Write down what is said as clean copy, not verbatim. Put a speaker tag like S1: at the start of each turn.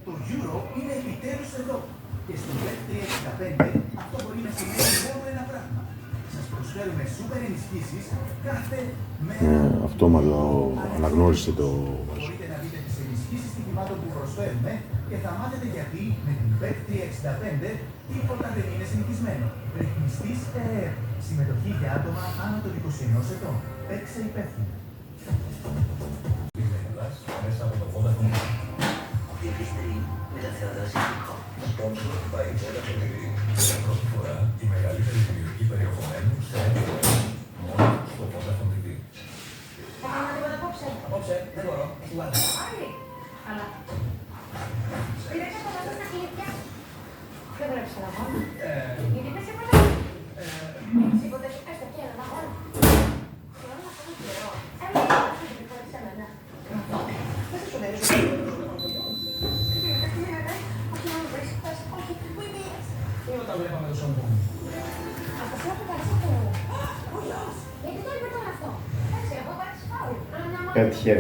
S1: Το Euro είναι επιτέλους εδώ. Και στο Bet365 αυτό μπορεί να σημαίνει μόνο ένα πράγμα. Σας προσφέρουμε σούπερ ενισχύσεις κάθε μέρα.
S2: Αυτόματο αναγνώρισε το...
S1: Μπορείτε να δείτε τις ενισχύσεις στοιχημάτων που προσφέρουμε και θα μάθετε γιατί με την Bet365 τίποτα δεν είναι συνηθισμένο. Ρυθμιστής ΕΕ. Συμμετοχή για άτομα άνω των 21 ετών. Παίξε υπεύθυνα.
S3: Μέσα από το Vodafone.
S4: Η επιστρή με τα θεοδοσιακό.
S3: Sponsor by Vodafone TV. Για πρώτη φορά η μεγαλύτερη δημιουργική περιεχομένου σε ένα μόνο στο Vodafone TV.
S5: Θα κάνω τίποτα απόψε.
S3: Απόψε, δεν μπορώ. Έχει βάλει.
S5: Άλλη. Αλλά. Πήραξε το λάθος στα κλειδιά. Δεν πρέπει να μόνο. Γιατί δεν σε ποτέ. Σε ποτέ. Έστω και ένα μόνο. Θέλω να κάνω καιρό. Έλα, θα την πάρεις σε μένα.
S1: Δεν σε σονέρεις.
S3: Όλα τα βλέπαμε το σώμα.
S5: Αυτό θέλω να πάρεις αυτό. Γιατί το είπε τώρα αυτό. Εντάξει, εγώ πάρεις φάουλ.
S2: Πέτυχε.